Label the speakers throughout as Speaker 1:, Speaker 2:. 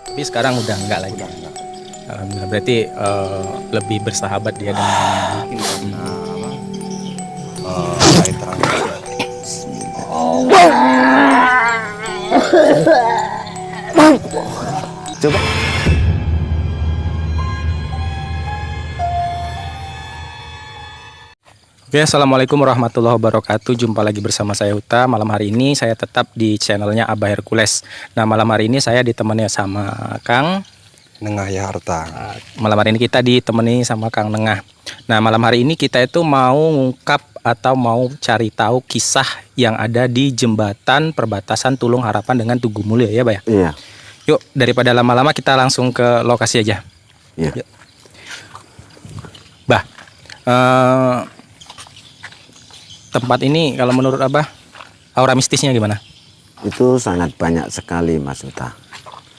Speaker 1: Tapi sekarang udah enggak lagi.
Speaker 2: Udah enggak.
Speaker 1: Alhamdulillah, berarti lebih bersahabat dia dengan
Speaker 2: Mungkin karena air terang. Coba.
Speaker 1: Oke, assalamualaikum warahmatullahi wabarakatuh. Jumpa lagi bersama saya Huta. Malam hari ini saya tetap di channelnya Abah Hercules. Nah, malam hari ini saya ditemani sama Kang
Speaker 2: Nengah ya harta.
Speaker 1: Malam hari ini kita ditemani sama Kang Nengah. Nah, malam hari ini kita itu mau ngungkap atau mau cari tahu kisah yang ada di jembatan perbatasan Tulung Harapan dengan Tugu Mulya, ya, Bah?
Speaker 2: Iya.
Speaker 1: Yuk, daripada lama-lama kita langsung ke lokasi aja.
Speaker 2: Iya.
Speaker 1: Yuk. Bah, tempat ini kalau menurut Abah aura mistisnya gimana?
Speaker 3: Itu sangat banyak sekali, Mas Uta.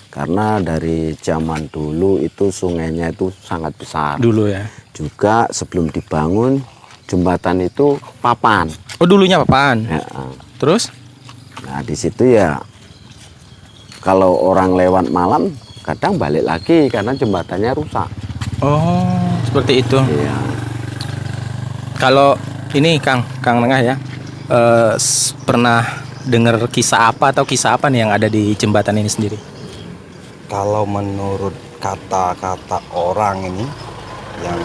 Speaker 3: Karena dari zaman dulu itu sungainya itu sangat besar.
Speaker 1: Dulu ya.
Speaker 3: Juga sebelum dibangun jembatan itu papan.
Speaker 1: Oh, dulunya papan.
Speaker 3: Ya,
Speaker 1: Terus?
Speaker 3: nah di situ ya kalau orang lewat malam kadang balik lagi karena jembatannya rusak.
Speaker 1: Oh, seperti itu.
Speaker 3: Iya.
Speaker 1: Kalau ini Kang Nengah ya, pernah dengar kisah apa atau kisah apa nih yang ada di jembatan ini sendiri?
Speaker 2: Kalau menurut kata-kata orang ini yang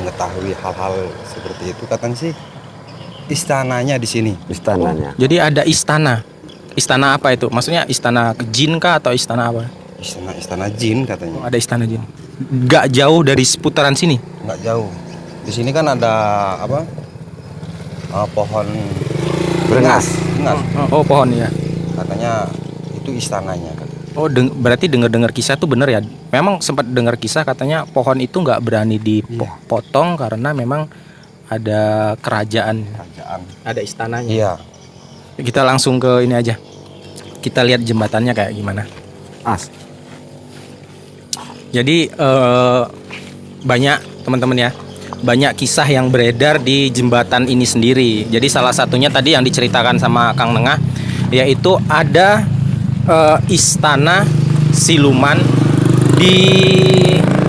Speaker 2: mengetahui hal-hal seperti itu, katanya sih istananya di sini.
Speaker 3: Istananya.
Speaker 1: Jadi ada istana. Istana apa itu? Maksudnya istana jin kah atau istana apa?
Speaker 2: Istana jin katanya.
Speaker 1: Oh, ada istana jin. Gak jauh dari seputaran sini.
Speaker 2: Nggak jauh. Di sini kan ada apa? Pohon
Speaker 3: Berengas.
Speaker 2: Berengas.
Speaker 1: Oh, pohon ya.
Speaker 2: Katanya itu istananya.
Speaker 1: Oh, berarti dengar-dengar kisah tuh bener ya. Memang sempat dengar kisah katanya pohon itu nggak berani dipotong karena memang ada kerajaan, ada istananya.
Speaker 2: Iya.
Speaker 1: Kita langsung ke ini aja. Kita lihat jembatannya kayak gimana.
Speaker 3: As.
Speaker 1: Jadi banyak teman-teman ya, banyak kisah yang beredar di jembatan ini sendiri. Jadi salah satunya tadi yang diceritakan sama Kang Nengah, yaitu ada istana siluman di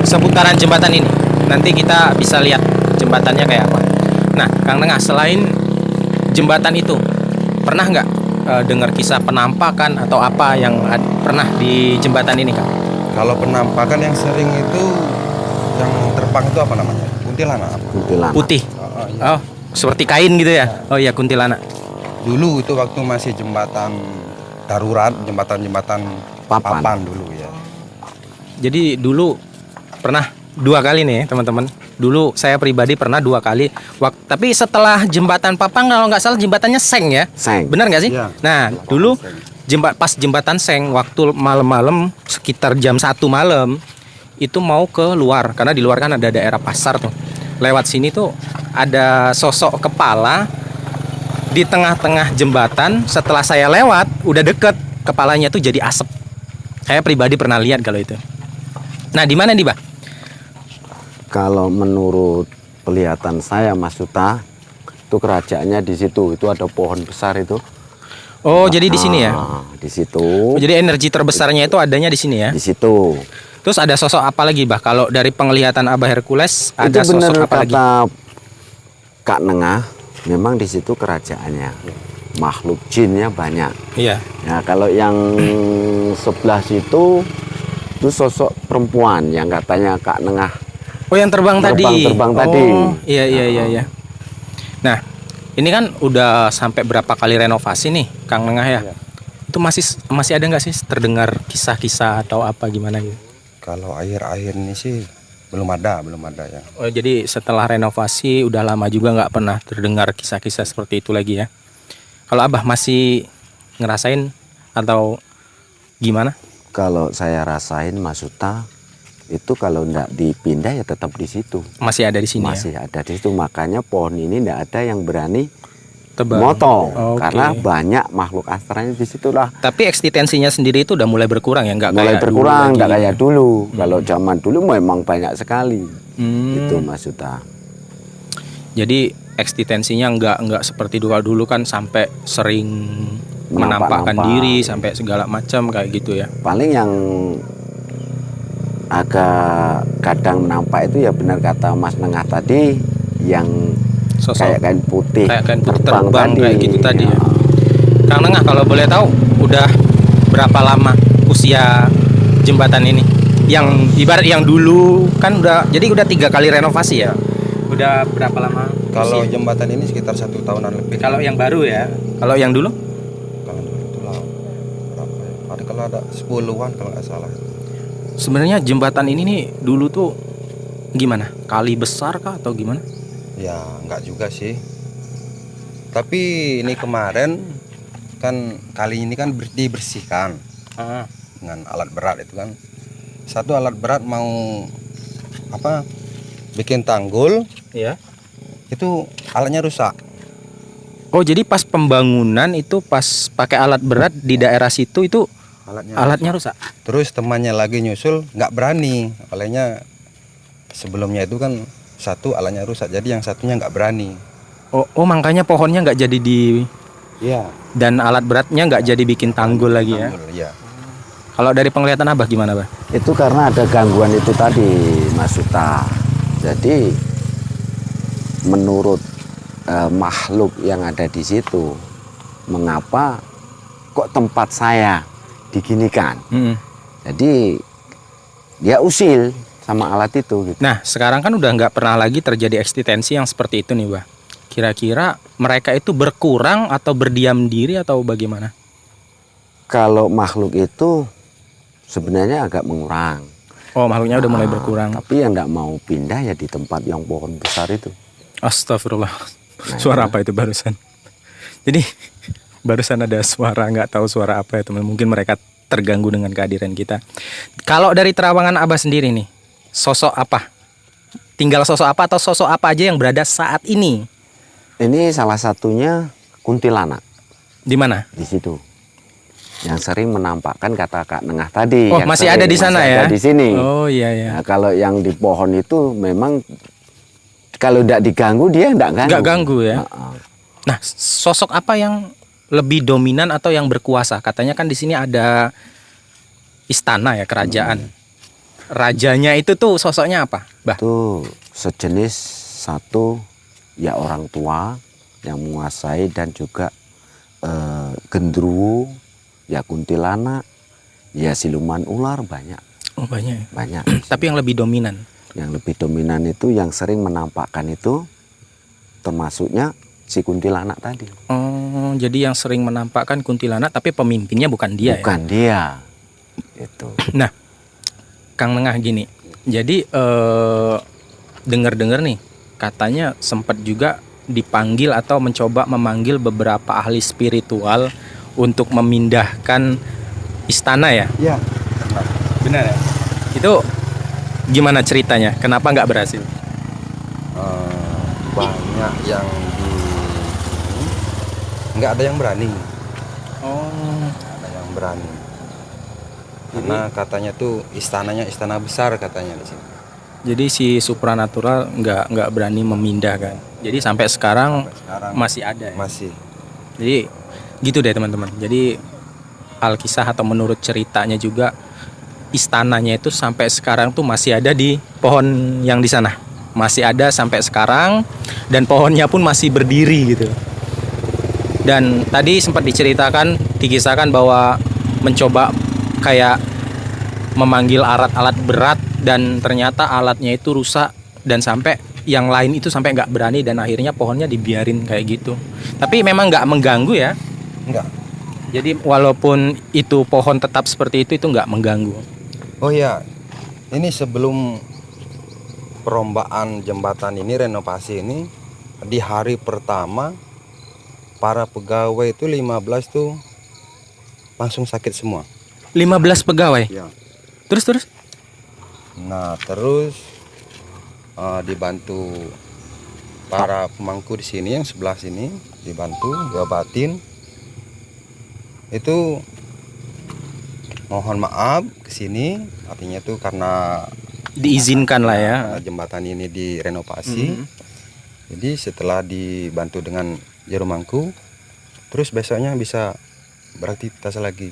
Speaker 1: seputaran jembatan ini. Nanti kita bisa lihat jembatannya kayak apa. Nah, Kang Nengah, selain jembatan itu, pernah nggak dengar kisah penampakan atau apa yang pernah di jembatan ini, Kang?
Speaker 2: Kalau penampakan yang sering itu yang terbang itu apa namanya? Kuntilanak apa?
Speaker 3: Kuntilanak.
Speaker 1: Putih.
Speaker 2: Iya.
Speaker 1: Oh, seperti kain gitu ya? Oh iya, kuntilanak.
Speaker 2: Dulu itu waktu masih jembatan darurat, jembatan papan dulu ya.
Speaker 1: Jadi dulu pernah 2 kali nih teman-teman. Dulu saya pribadi pernah 2 kali. Tapi setelah jembatan papan kalau nggak salah jembatannya seng ya.
Speaker 3: Seng.
Speaker 1: Benar nggak sih?
Speaker 2: Iya.
Speaker 1: Nah dulu pas jembatan seng waktu malam-malam sekitar jam 1 malam itu mau ke luar karena di luar kan ada daerah pasar tuh. Lewat sini tuh ada sosok kepala di tengah-tengah jembatan. Setelah saya lewat udah deket, kepalanya tuh jadi asap. Saya pribadi pernah lihat kalau itu. Nah, di mana nih, Bah?
Speaker 3: Kalau menurut pelihatan saya, Mas Uta, itu kerajaannya di situ. Itu ada pohon besar itu.
Speaker 1: Oh, jadi di sini ya?
Speaker 3: Di situ.
Speaker 1: Oh, jadi energi terbesarnya itu adanya di sini ya?
Speaker 3: Di situ.
Speaker 1: Terus ada sosok apa lagi, Bah? Kalau dari penglihatan Abah Hercules ada
Speaker 3: Itu benar
Speaker 1: sosok apa lagi?
Speaker 3: kata Kak Nengah, memang di situ kerajaannya. Makhluk jinnya banyak.
Speaker 1: Iya.
Speaker 3: Nah, kalau yang sebelah situ itu sosok perempuan yang katanya Kak Nengah.
Speaker 1: Oh, yang terbang tadi.
Speaker 3: Terbang tadi.
Speaker 1: Oh, iya. Nah, ini kan udah sampai berapa kali renovasi nih, Kang Nengah ya?
Speaker 2: Iya.
Speaker 1: Itu masih ada nggak sih terdengar kisah-kisah atau apa gimana gitu?
Speaker 2: Kalau akhir-akhir ini sih belum ada ya.
Speaker 1: Oh, jadi setelah renovasi udah lama juga nggak pernah terdengar kisah-kisah seperti itu lagi ya? Kalau Abah masih ngerasain atau gimana?
Speaker 3: Kalau saya rasain, Mas Uta, itu kalau ndak dipindah ya tetap di situ.
Speaker 1: Masih ada di sini
Speaker 3: Masih
Speaker 1: ya?
Speaker 3: ada di situ. Makanya pohon ini ndak ada yang berani
Speaker 1: Tebang.
Speaker 3: motong.
Speaker 1: Oke.
Speaker 3: Karena banyak makhluk astranya di situlah.
Speaker 1: Tapi eksistensinya sendiri itu udah mulai berkurang ya? Nggak
Speaker 3: Mulai
Speaker 1: kayak
Speaker 3: berkurang,
Speaker 1: dulu
Speaker 3: nggak
Speaker 1: lagi.
Speaker 3: kayak dulu. Kalau zaman dulu memang banyak sekali.
Speaker 1: Hmm.
Speaker 3: Itu Mas Uta.
Speaker 1: Jadi eksistensinya nggak seperti dulu kan sampai sering menampakkan diri sampai segala macam kayak gitu ya.
Speaker 3: Paling yang agak kadang nampak itu ya benar kata Mas Nengah tadi, yang
Speaker 1: Sosok
Speaker 3: kayak kain putih,
Speaker 1: kayak kain putih terbang
Speaker 3: tadi.
Speaker 1: kayak gitu tadi ya. Kang Nengah, kalau boleh tahu udah berapa lama usia jembatan ini? Yang ibarat yang dulu kan udah 3 kali renovasi ya. Udah berapa lama?
Speaker 2: Kalau
Speaker 1: usia?
Speaker 2: jembatan ini sekitar 1 tahunan lebih.
Speaker 1: Kalau yang baru ya. Kalau yang dulu?
Speaker 2: Kalau dulu itu lah berapa ya? Ada kalau ada 10-an kalau nggak salah.
Speaker 1: Sebenarnya jembatan ini nih dulu tuh gimana? Kali besar kah atau gimana?
Speaker 2: Ya nggak juga sih. Tapi ini kemarin kan kali ini kan dibersihkan dengan alat berat itu kan. Satu alat berat mau apa? Bikin tanggul,
Speaker 1: Iya.
Speaker 2: itu alatnya rusak.
Speaker 1: Oh, jadi pas pembangunan itu pas pakai alat berat di daerah situ itu alatnya rusak.
Speaker 2: Terus temannya lagi nyusul nggak berani, olehnya sebelumnya itu kan satu alatnya rusak, jadi yang satunya nggak berani.
Speaker 1: Oh, makanya pohonnya nggak jadi
Speaker 2: Iya.
Speaker 1: dan alat beratnya nggak jadi bikin tanggul lagi ya.
Speaker 2: Tanggul, iya.
Speaker 1: Kalau dari penglihatan Abah gimana, Bah?
Speaker 3: Itu karena ada gangguan itu tadi, Mas Suta. Jadi menurut makhluk yang ada di situ, mengapa kok tempat saya diginikan? Jadi dia usil sama alat itu gitu.
Speaker 1: Nah, sekarang kan udah nggak pernah lagi terjadi eksistensi yang seperti itu nih, Bah. Kira-kira mereka itu berkurang atau berdiam diri atau bagaimana?
Speaker 3: Kalau makhluk itu sebenarnya agak mengurang.
Speaker 1: Oh, makhluknya udah mulai berkurang.
Speaker 3: Tapi yang nggak mau pindah ya di tempat yang pohon besar itu.
Speaker 1: Astagfirullah. Suara apa itu barusan? Jadi barusan ada suara, nggak tahu suara apa ya teman. Mungkin mereka terganggu dengan kehadiran kita. Kalau dari terawangan Abah sendiri nih, sosok apa? Tinggal sosok apa atau sosok apa aja yang berada saat ini?
Speaker 3: Ini salah satunya kuntilanak
Speaker 1: Di mana?
Speaker 3: di situ. Yang sering menampakkan kata Kak Nengah tadi.
Speaker 1: Oh,
Speaker 3: yang
Speaker 1: masih
Speaker 3: sering,
Speaker 1: ada di sana
Speaker 3: masih
Speaker 1: ya?
Speaker 3: ada di sini.
Speaker 1: Oh iya ya.
Speaker 3: Nah, kalau yang di pohon itu memang kalau tidak diganggu dia tidak ganggu.
Speaker 1: Nggak ganggu ya.
Speaker 3: Nah,
Speaker 1: Nah, sosok apa yang lebih dominan atau yang berkuasa? Katanya kan di sini ada istana ya, kerajaan. Rajanya itu tuh sosoknya apa, Bah?
Speaker 3: itu sejenis satu ya orang tua yang menguasai dan juga gendruwo, ya kuntilanak, ya siluman ular banyak.
Speaker 1: Oh, banyak ya.
Speaker 3: Banyak.
Speaker 1: Tapi yang lebih dominan.
Speaker 3: Yang lebih dominan itu yang sering menampakkan itu termasuknya si kuntilanak tadi.
Speaker 1: Oh, jadi yang sering menampakkan kuntilanak tapi pemimpinnya bukan dia
Speaker 3: Bukan dia. Itu.
Speaker 1: ya. Nah, Kang Nengah gini. Jadi dengar-dengar nih katanya sempat juga dipanggil atau mencoba memanggil beberapa ahli spiritual untuk memindahkan istana ya.
Speaker 2: Iya.
Speaker 1: Benar ya? Itu gimana ceritanya? Kenapa nggak berhasil?
Speaker 2: Banyak yang nggak ada yang berani.
Speaker 1: Oh,
Speaker 2: Nggak ada yang berani. Karena katanya tuh istananya istana besar katanya di sini.
Speaker 1: jadi si supranatural nggak berani memindahkan. Jadi sampai sekarang
Speaker 2: Sekarang
Speaker 1: masih ada ya?
Speaker 2: masih.
Speaker 1: Jadi gitu deh teman-teman. Jadi alkisah atau menurut ceritanya juga istananya itu sampai sekarang tuh masih ada di pohon yang di sana. Masih ada sampai sekarang dan pohonnya pun masih berdiri gitu. Dan tadi sempat dikisahkan bahwa mencoba kayak memanggil alat-alat berat dan ternyata alatnya itu rusak dan sampai yang lain itu sampai nggak berani dan akhirnya pohonnya dibiarin kayak gitu. Tapi memang nggak mengganggu ya.
Speaker 2: Enggak.
Speaker 1: Jadi walaupun itu pohon tetap seperti itu nggak mengganggu.
Speaker 2: Oh ya, ini sebelum perombakan jembatan ini, renovasi ini, di hari pertama para pegawai itu 15 tuh langsung sakit semua.
Speaker 1: 15 pegawai.
Speaker 2: Ya.
Speaker 1: Terus.
Speaker 2: Nah terus dibantu para pemangku di sini yang sebelah sini, dibantu diobatin. Itu mohon maaf ke sini, artinya tuh karena
Speaker 1: Diizinkan lah ya.
Speaker 2: karena jembatan ini direnovasi. Jadi setelah dibantu dengan jarum mangku, terus besoknya bisa beraktivitas lagi.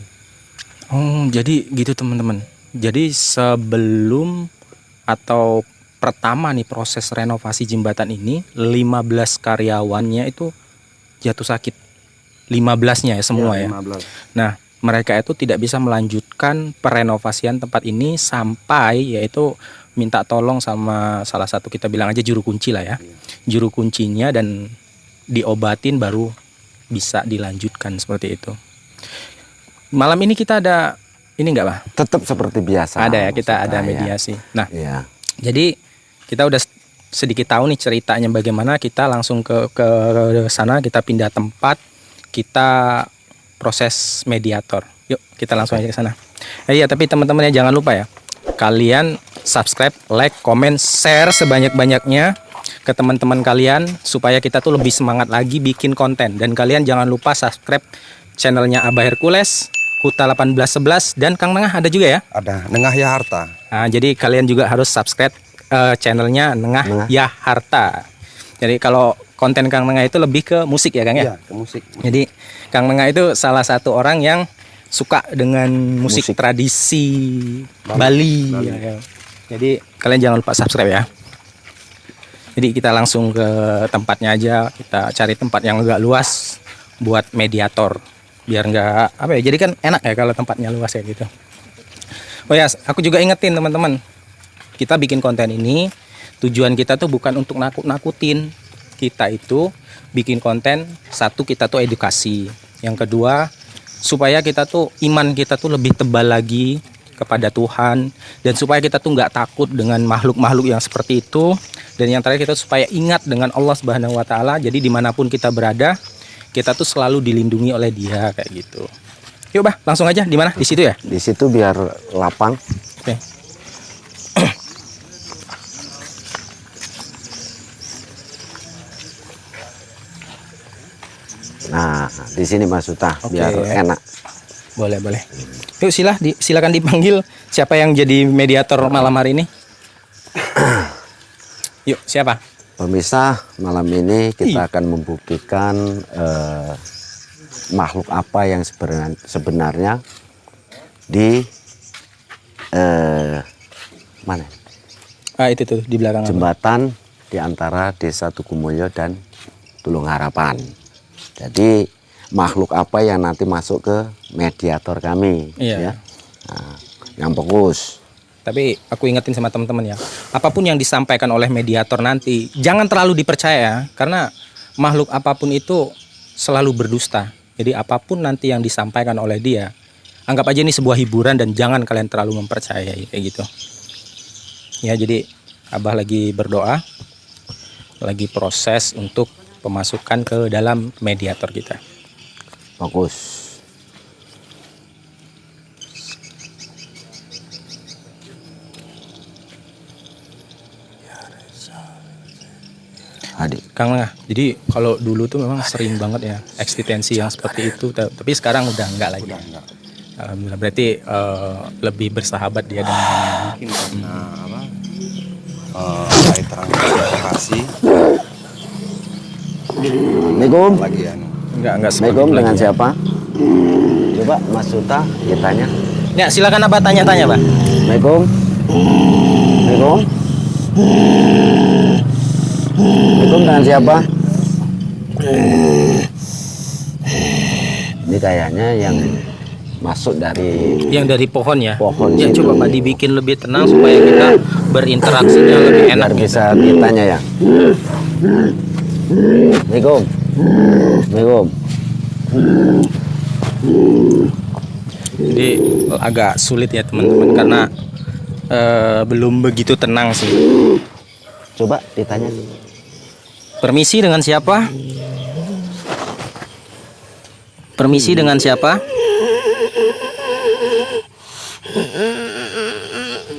Speaker 1: Oh, jadi gitu teman-teman. Jadi sebelum atau pertama nih proses renovasi jembatan ini, 15 karyawannya itu jatuh sakit. 15-nya ya semua ya.
Speaker 2: 15.
Speaker 1: Nah, mereka itu tidak bisa melanjutkan perenovasian tempat ini sampai yaitu minta tolong sama salah satu, kita bilang aja juru kunci lah ya. Juru kuncinya, dan diobatin baru bisa dilanjutkan seperti itu. Malam ini kita ada ini enggak, Pak?
Speaker 3: Tetap seperti biasa.
Speaker 1: Ada ya, kita
Speaker 3: maksud
Speaker 1: ada
Speaker 3: saya.
Speaker 1: mediasi. Nah,
Speaker 3: Iya.
Speaker 1: jadi kita udah sedikit tahu nih ceritanya bagaimana, kita langsung ke sana, kita pindah tempat, kita proses mediator. Yuk, kita langsung aja ke sana. Iya, tapi teman-teman ya jangan lupa ya. Kalian subscribe, like, comment, share sebanyak-banyaknya ke teman-teman kalian supaya kita tuh lebih semangat lagi bikin konten. Dan kalian jangan lupa subscribe channelnya Abah Hercules, Huta 1811, dan Kang Nengah ada juga ya.
Speaker 2: Ada Nengah Ya Harta.
Speaker 1: Nah, jadi kalian juga harus subscribe channelnya Nengah Ya Harta. Jadi kalau konten Kang Nengah itu lebih ke musik ya Kang ya.
Speaker 2: Iya, ke musik.
Speaker 1: Jadi Kang Nengah itu salah satu orang yang suka dengan musik tradisi Bali. Ya. Jadi kalian jangan lupa subscribe ya. Jadi kita langsung ke tempatnya aja. Kita cari tempat yang agak luas buat mediator, biar nggak apa ya. Jadi kan enak ya kalau tempatnya luas ya gitu. Oh ya, aku juga ingetin teman-teman. Kita bikin konten ini tujuan kita tuh bukan untuk nakut-nakutin. Kita itu bikin konten, satu kita tuh edukasi. Yang kedua, supaya kita tuh iman kita tuh lebih tebal lagi kepada Tuhan, dan supaya kita tuh nggak takut dengan makhluk-makhluk yang seperti itu. Dan yang terakhir, kita supaya ingat dengan Allah Subhanahu Wa Taala. Jadi dimanapun kita berada, kita tuh selalu dilindungi oleh Dia kayak gitu. Yuk Bah, langsung aja. Di mana? Di situ ya?
Speaker 3: Di situ biar lapang.
Speaker 1: Oke.
Speaker 3: Nah, di sini Mas Huta,
Speaker 1: Oke.
Speaker 3: biar enak.
Speaker 1: Boleh, boleh. Yuk silakan dipanggil siapa yang jadi mediator malam hari ini. Yuk, siapa?
Speaker 3: Pemirsa, malam ini kita akan membuktikan makhluk apa yang sebenarnya di mana?
Speaker 1: Itu tuh di belakang.
Speaker 3: Jembatan di antara Desa Tugumulyo dan Tulung Harapan. Jadi makhluk apa yang nanti masuk ke mediator kami?
Speaker 1: Iya.
Speaker 3: Ya? Nah, yang fokus.
Speaker 1: Tapi aku ingetin sama teman-teman ya, apapun yang disampaikan oleh mediator nanti jangan terlalu dipercaya, karena makhluk apapun itu selalu berdusta. Jadi apapun nanti yang disampaikan oleh dia, anggap aja ini sebuah hiburan dan jangan kalian terlalu mempercayai kayak gitu. Ya, jadi Abah lagi berdoa, lagi proses untuk pemasukan ke dalam mediator kita.
Speaker 3: Fokus. Adik.
Speaker 1: Kang Nengah, jadi kalau dulu tuh memang sering banget ya eksistensi yang seperti itu, tapi sekarang udah enggak lagi.
Speaker 2: Udah enggak.
Speaker 1: Alhamdulillah, berarti lebih bersahabat dia dengan
Speaker 2: Mungkin karena apa? Air transportasi
Speaker 3: Assalamualaikum.
Speaker 2: lagi ya.
Speaker 1: enggak
Speaker 3: Assalamualaikum,
Speaker 1: seperti
Speaker 3: dengan
Speaker 1: lagi.
Speaker 3: siapa? Coba Mas Huta ditanya.
Speaker 1: Ya, silakan Abah tanya-tanya, Pak.
Speaker 3: Assalamualaikum. Assalamualaikum. Assalamualaikum, dengan siapa? Ini kayaknya yang masuk dari
Speaker 1: Yang dari pohon ya.
Speaker 3: Pohon
Speaker 1: Ya,
Speaker 3: situ.
Speaker 1: coba Pak dibikin lebih tenang supaya kita berinteraksinya lebih enak.
Speaker 3: biar bisa ditanya ya. Assalamualaikum. Assalamualaikum.
Speaker 1: Jadi agak sulit ya teman-teman, karena belum begitu tenang sih.
Speaker 3: Coba ditanya.
Speaker 1: Permisi, dengan siapa? Permisi, dengan siapa?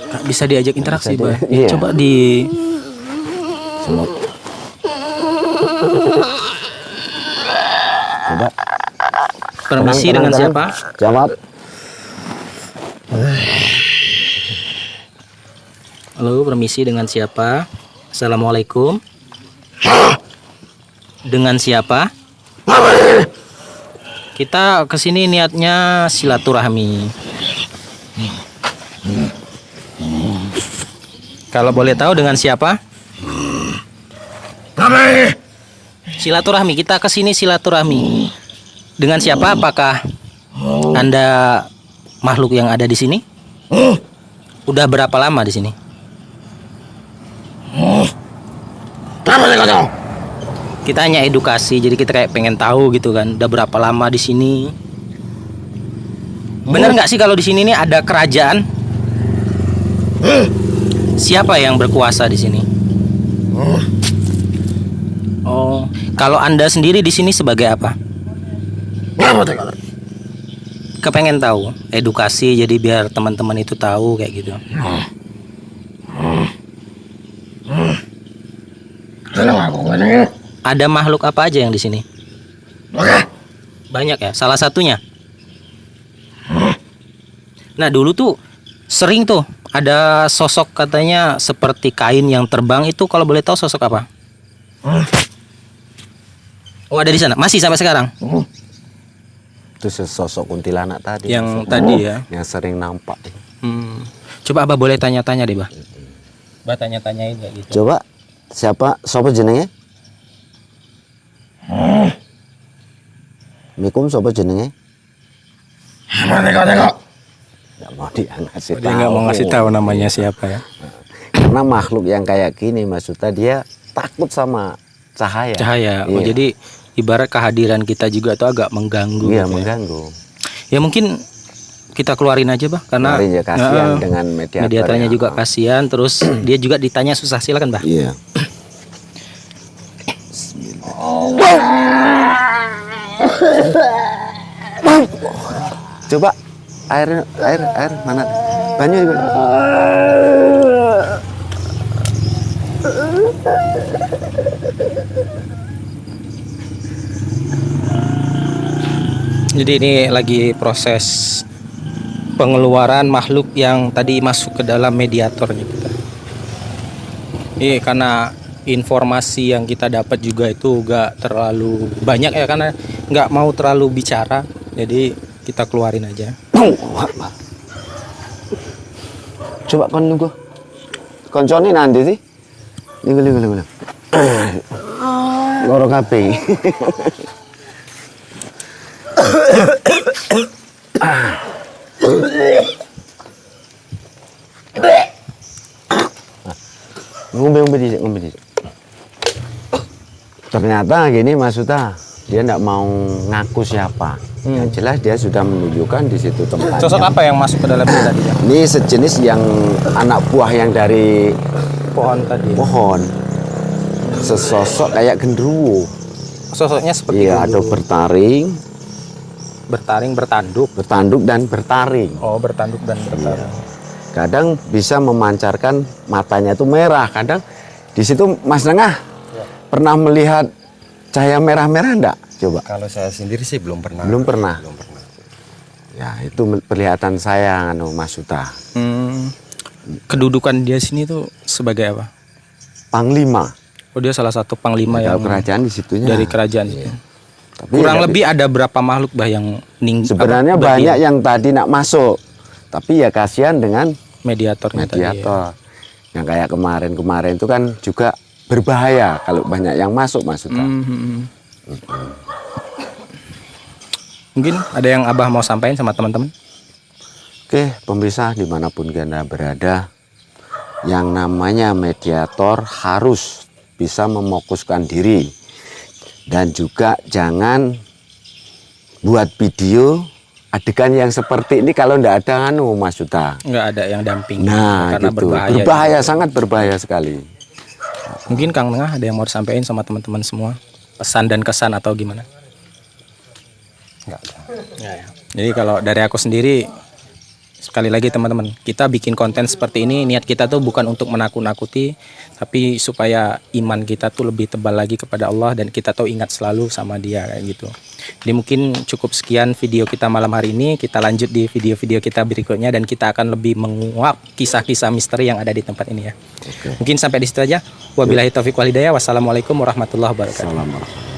Speaker 1: Nggak bisa diajak interaksi,
Speaker 3: Bisa
Speaker 1: Pak.
Speaker 3: iya.
Speaker 1: Coba di
Speaker 3: Coba. Coba.
Speaker 1: permisi,
Speaker 3: Tenang,
Speaker 1: dengan
Speaker 3: tenang,
Speaker 1: siapa?
Speaker 3: tenang. Jawab.
Speaker 1: Halo, permisi, dengan siapa? Assalamualaikum. Dengan siapa? Kita kesini niatnya silaturahmi. Kalau boleh tahu dengan siapa? Silaturahmi, kita kesini silaturahmi. Dengan siapa? Apakah Anda makhluk yang ada di sini? Udah berapa lama di sini? Kita hanya edukasi, jadi kita kayak pengen tahu gitu kan. Udah berapa lama di sini? Bener nggak sih kalau di sini nih ada kerajaan? Siapa yang berkuasa di sini? Oh, kalau Anda sendiri di sini sebagai apa? Kepengen tahu, edukasi jadi biar teman-teman itu tahu kayak gitu. Ada makhluk apa aja yang di sini? Banyak ya, salah satunya. Nah, dulu tuh sering tuh ada sosok katanya seperti kain yang terbang, itu kalau boleh tahu sosok apa? Oh, ada di sana. Masih sampai sekarang?
Speaker 3: Itu sosok kuntilanak tadi.
Speaker 1: Yang
Speaker 3: sosok
Speaker 1: tadi ya.
Speaker 3: Yang sering nampak.
Speaker 1: Coba Abah boleh tanya-tanya deh, Bah. Bah tanya-tanyain kayak gitu.
Speaker 3: Coba siapa jenenge? Mikum siapa jenenge? Nggak mau dia ngasih
Speaker 1: Dia
Speaker 3: tahu.
Speaker 1: nggak mau ngasih tahu namanya siapa ya.
Speaker 3: Karena makhluk yang kayak gini maksudnya dia takut sama cahaya.
Speaker 1: Cahaya. Oh,
Speaker 3: Iya.
Speaker 1: jadi ibarat kehadiran kita juga tuh agak mengganggu.
Speaker 3: Iya,
Speaker 1: gitu ya.
Speaker 3: mengganggu.
Speaker 1: Ya mungkin kita keluarin aja, Bah, karena
Speaker 3: Keluarin ya, kasihan dengan mediator
Speaker 1: mediatornya
Speaker 3: ya.
Speaker 1: juga kasihan, terus dia juga ditanya susah. Silakan, Bah.
Speaker 3: Iya. Coba air mana? Banyu juga.
Speaker 1: Jadi ini lagi proses pengeluaran makhluk yang tadi masuk ke dalam mediatornya kita. Iya, karena informasi yang kita dapat juga itu gak terlalu banyak ya, karena nggak mau terlalu bicara, jadi kita keluarin aja.
Speaker 3: Coba kon nunggu. Koncone nanti sih. Lihat. Loro kabeh. Ngombe dhisik. Ternyata gini maksudnya dia enggak mau ngaku siapa. Yang jelas dia sudah menunjukkan di situ tempatnya.
Speaker 1: Sosok apa yang masuk ke dalam itu tadi? Ya?
Speaker 3: Ini sejenis yang anak buah yang dari
Speaker 1: Pohon tadi.
Speaker 3: pohon. Sesosok kayak genderuwo.
Speaker 1: Sosoknya seperti
Speaker 3: Iya, ada
Speaker 1: dulu.
Speaker 3: bertaring,
Speaker 1: bertanduk.
Speaker 3: bertanduk dan bertaring.
Speaker 1: Oh, bertanduk dan bertaring.
Speaker 3: Kadang bisa memancarkan matanya itu merah. Kadang di situ Mas Nengah pernah melihat cahaya merah-merah enggak? Coba.
Speaker 2: Kalau saya sendiri sih belum pernah.
Speaker 3: Belum pernah.
Speaker 2: Belum pernah.
Speaker 3: Ya, itu perlihatan saya Mas Suta.
Speaker 1: Kedudukan dia sini tuh sebagai apa?
Speaker 3: Panglima.
Speaker 1: Oh, dia salah satu panglima
Speaker 3: Ada
Speaker 1: yang
Speaker 3: kerajaan di situnya.
Speaker 1: dari kerajaan itu.
Speaker 3: Tapi
Speaker 1: Kurang
Speaker 3: ya,
Speaker 1: lebih ada berapa makhluk, Bah, yang
Speaker 3: sebenarnya banyak yang tadi nak masuk. Tapi ya kasihan dengan
Speaker 1: mediatornya tadi. Ya.
Speaker 3: mediator. Yang kayak kemarin itu kan juga berbahaya kalau banyak yang masuk Mas Suta.
Speaker 1: Mungkin ada yang Abah mau sampaikan sama teman-teman?
Speaker 3: Oke, pemirsa dimanapun Anda berada, yang namanya mediator harus bisa memokuskan diri. Dan juga jangan buat video adegan yang seperti ini kalau ndak ada Mas Suta.
Speaker 1: Nggak ada yang damping.
Speaker 3: Nah,
Speaker 1: karena
Speaker 3: gitu.
Speaker 1: berbahaya.
Speaker 3: Berbahaya, sangat berbahaya sekali.
Speaker 1: Mungkin Kang Nengah ada yang mau disampaikan sama teman-teman semua? Pesan dan kesan atau gimana?
Speaker 2: Enggak ada.
Speaker 1: Ya. Jadi kalau dari aku sendiri, sekali lagi teman-teman, kita bikin konten seperti ini, niat kita tuh bukan untuk menakut-nakuti, tapi supaya iman kita tuh lebih tebal lagi kepada Allah dan kita tuh ingat selalu sama Dia kayak gitu. Jadi mungkin cukup sekian video kita malam hari ini. Kita lanjut di video-video kita berikutnya dan kita akan lebih menguak kisah-kisah misteri yang ada di tempat ini ya.
Speaker 3: Oke.
Speaker 1: Mungkin sampai di situ aja. Wabillahi taufiq wal hidayah. Wassalamualaikum warahmatullahi wabarakatuh.
Speaker 3: Assalamualaikum.